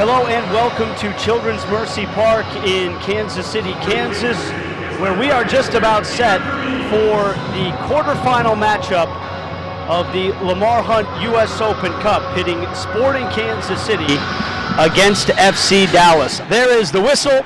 Hello and welcome to Children's Mercy Park in Kansas City, Kansas, where we are just about set for the quarterfinal matchup of the Lamar Hunt U.S. Open Cup, pitting Sporting Kansas City against FC Dallas. There is the whistle,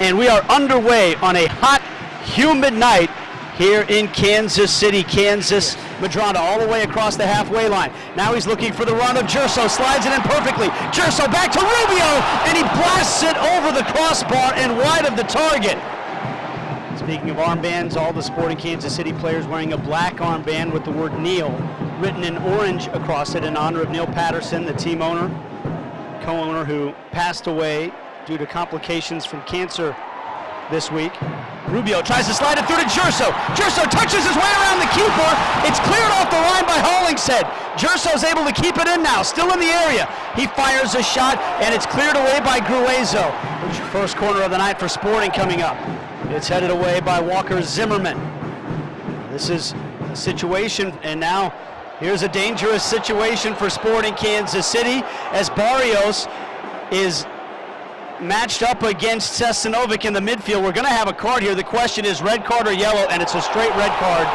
and we are underway on a hot, humid night here in Kansas City, Kansas. Madrona all the way across the halfway line. Now he's looking for the run of Gerso, slides it in perfectly. Gerso back to Rubio, and he blasts it over the crossbar and wide of the target. Speaking of armbands, all the Sporting Kansas City players wearing a black armband with the word Neil written in orange across it in honor of Neil Patterson, the team owner, co-owner who passed away due to complications from cancer this week. Rubio tries to slide it through to Gerso. Gerso touches his way around the keeper. It's cleared off the line by Hollingshead. Gerso's able to keep it in now, still in the area. He fires a shot, and it's cleared away by Gruezo. First corner of the night for Sporting coming up. It's headed away by Walker Zimmerman. This is a situation, and now here's a dangerous situation for Sporting Kansas City as Barrios is matched up against Sesanovic in the midfield. We're going to have a card here. The question is red card or yellow, and it's a straight red card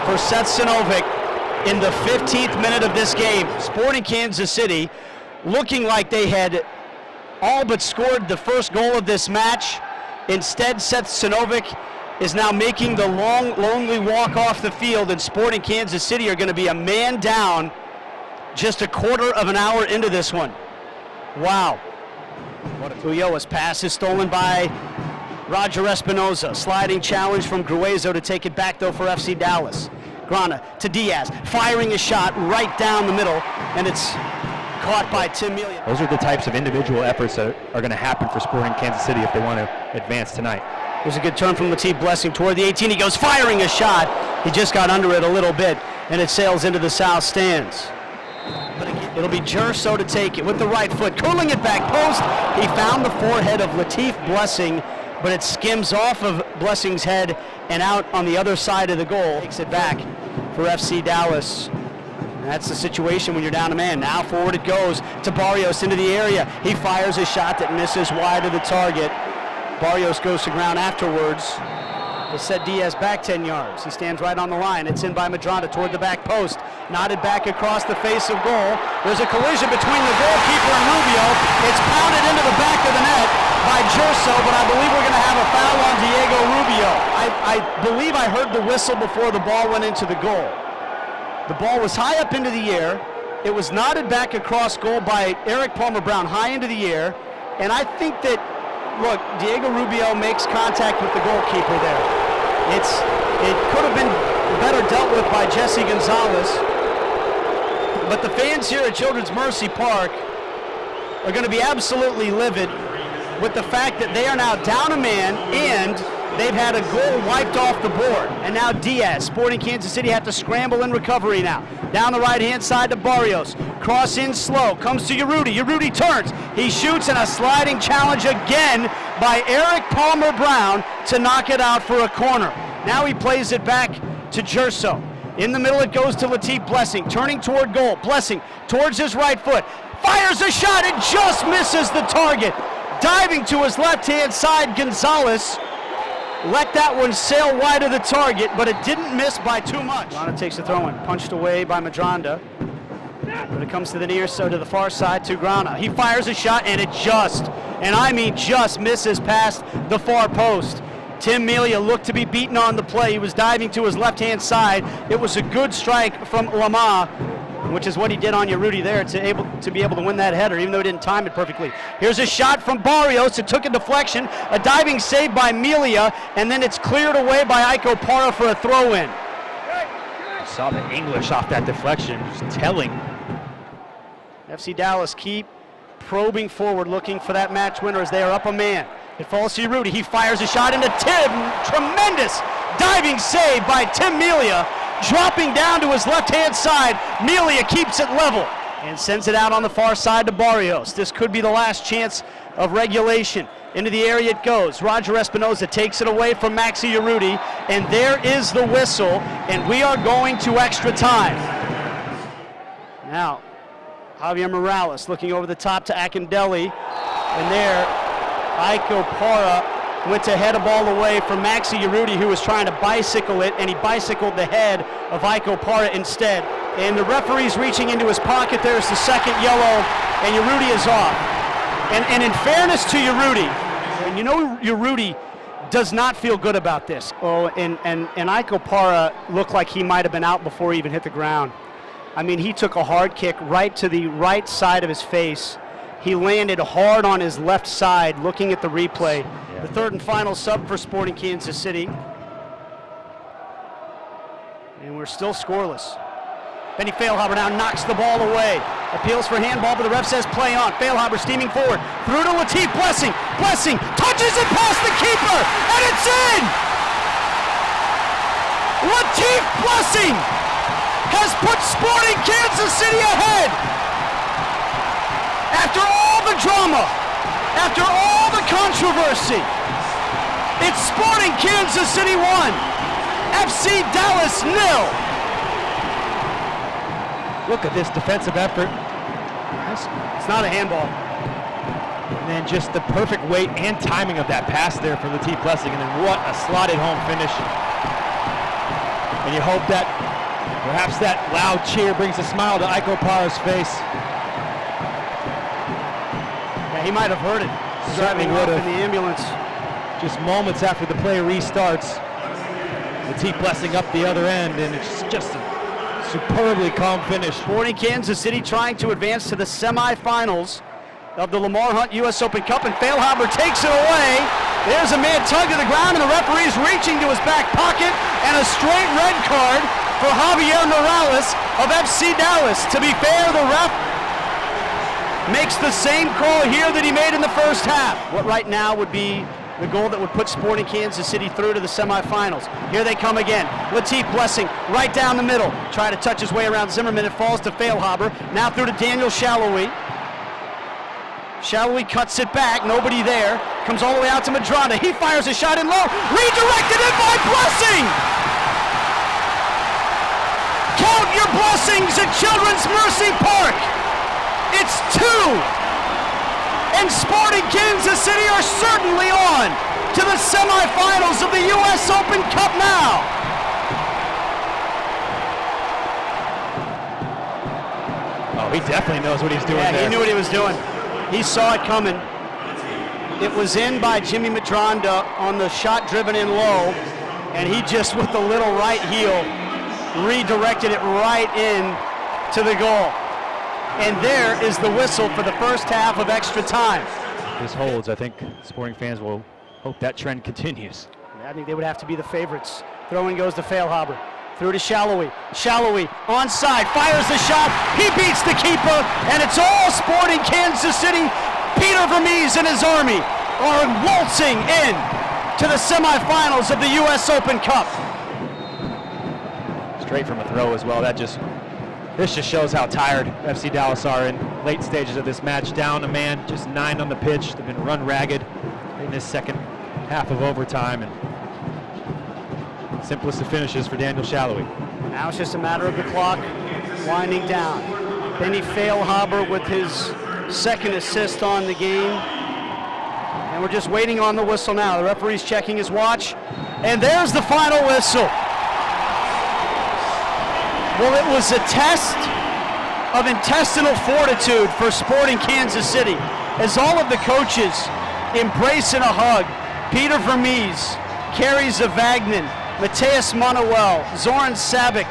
for Sesanovic in the 15th minute of this game. Sporting Kansas City looking like they had all but scored the first goal of this match. Instead, Sesanovic is now making the long, lonely walk off the field, and Sporting Kansas City are going to be a man down just a quarter of an hour into this one. Wow. Ulloa's pass is stolen by Roger Espinoza. Sliding challenge from Gruezo to take it back, though, for FC Dallas. Grana to Diaz, firing a shot right down the middle, and it's caught by Tim Melia. Those are the types of individual efforts that are going to happen for Sporting Kansas City if they want to advance tonight. There's a good turn from Latif Blessing toward the 18. He goes firing a shot. He just got under it a little bit, and it sails into the south stands. But it'll be Gerso to take it with the right foot, curling it back post. He found the forehead of Latif Blessing, but it skims off of Blessing's head and out on the other side of the goal. Takes it back for FC Dallas. And that's the situation when you're down a man. Now forward it goes to Barrios into the area. He fires a shot that misses wide of the target. Barrios goes to ground afterwards. They set Diaz back 10 yards. He stands right on the line. It's in by Madrona toward the back post. Knotted back across the face of goal. There's a collision between the goalkeeper and Rubio. It's pounded into the back of the net by Gerso, but I believe we're going to have a foul on Diego Rubio. I believe I heard the whistle before the ball went into the goal. The ball was high up into the air. It was knotted back across goal by Eric Palmer Brown, high into the air. And I think that, look, Diego Rubio makes contact with the goalkeeper there. It could have been better dealt with by Jesse Gonzalez. But the fans here at Children's Mercy Park are going to be absolutely livid with the fact that they are now down a man and they've had a goal wiped off the board. And now Diaz, Sporting Kansas City, have to scramble in recovery now. Down the right-hand side to Barrios. Cross in slow, comes to Urruti. Urruti turns. He shoots, and a sliding challenge again by Eric Palmer Brown to knock it out for a corner. Now he plays it back to Gerso. In the middle it goes to Latif Blessing, turning toward goal. Blessing towards his right foot. Fires a shot. It just misses the target. Diving to his left-hand side, Gonzalez let that one sail wide of the target, but it didn't miss by too much. Madrona takes the throw-in, punched away by Madrona. But it comes to the near side, to the far side to Grana. He fires a shot, and it just, and I mean just, misses past the far post. Tim Melia looked to be beaten on the play. He was diving to his left-hand side. It was a good strike from Lamar, which is what he did on Urruti there to be able to win that header, even though he didn't time it perfectly. Here's a shot from Barrios. It took a deflection, a diving save by Melia, and then it's cleared away by Iko Parra for a throw-in. Saw the English off that deflection, just telling. FC Dallas keep probing forward, looking for that match winner as they are up a man. It falls to Urruti. He fires a shot into Tim. Tremendous diving save by Tim Melia. Dropping down to his left-hand side, Melia keeps it level and sends it out on the far side to Barrios. This could be the last chance of regulation. Into the area it goes. Roger Espinoza takes it away from Maxi Urruti, and there is the whistle, and we are going to extra time. Now, Javier Morales looking over the top to Akindelli. And there, Iko Para went to head a ball away from Maxi Urruti, who was trying to bicycle it, and he bicycled the head of Iko Para instead. And the referee's reaching into his pocket. There's the second yellow, and Urruti is off. And in fairness to Urruti, and you know Urruti does not feel good about this. Oh, and Iko Para looked like he might have been out before he even hit the ground. I mean, he took a hard kick right to the right side of his face. He landed hard on his left side, looking at the replay. The third and final sub for Sporting Kansas City. And we're still scoreless. Benny Feilhaber now knocks the ball away. Appeals for handball, but the ref says play on. Feilhaber steaming forward. Through to Latif Blessing. Blessing touches it past the keeper, and it's in! Latif Blessing has put Sporting Kansas City ahead. After all the drama, after all the controversy, it's Sporting Kansas City 1, FC Dallas 0. Look at this defensive effort. It's not a handball. And then just the perfect weight and timing of that pass there from Latif Blessing, and then what a slotted home finish. And you hope that perhaps that loud cheer brings a smile to Iko Para's face. Yeah, he might have heard it. Certainly Driving would off have. in the ambulance. Just moments after the play restarts, Latif Blessing up the other end, and it's just a superbly calm finish. Sporting Kansas City trying to advance to the semifinals of the Lamar Hunt U.S. Open Cup, and Feilhaber takes it away. There's a man tugged to the ground, and the referee's reaching to his back pocket, and a straight red card for Javier Morales of FC Dallas. To be fair, the ref makes the same call here that he made in the first half. What right now would be the goal that would put Sporting Kansas City through to the semifinals. Here they come again. Latif Blessing right down the middle. Try to touch his way around Zimmerman. It falls to Feilhaber. Now through to Daniel Shallowy. Shallowy cuts it back. Nobody there. Comes all the way out to Madranda. He fires a shot in low. Redirected in by Blessing! Count your blessings at Children's Mercy Park. It's 2. And Sporting Kansas City are certainly on to the semifinals of the U.S. Open Cup now. Oh, he definitely knows what he's doing there. Yeah, he knew what he was doing. He saw it coming. It was in by Jimmy Madranda on the shot driven in low, and he just, with the little right heel, redirected it right in to the goal. And there is the whistle for the first half of extra time. If this holds, I think Sporting fans will hope that trend continues. I think they would have to be the favorites. Throw-in goes to Feilhaber. Through to Shallowy. Shallowy onside, fires the shot. He beats the keeper, and it's all Sporting Kansas City. Peter Vermees and his army are waltzing in to the semifinals of the U.S. Open Cup. Straight from a throw as well. This just shows how tired FC Dallas are in late stages of this match. Down a man, just 9 on the pitch. They've been run ragged in this second half of overtime, and simplest of finishes for Daniel Shallowy. Now it's just a matter of the clock winding down. Benny Feilhaber with his second assist on the game. And we're just waiting on the whistle now. The referee's checking his watch. And there's the final whistle. Well, it was a test of intestinal fortitude for Sporting Kansas City, as all of the coaches embrace in a hug. Peter Vermees, Kerry Zavagnin, Mateus Manuel, Zoran Savic,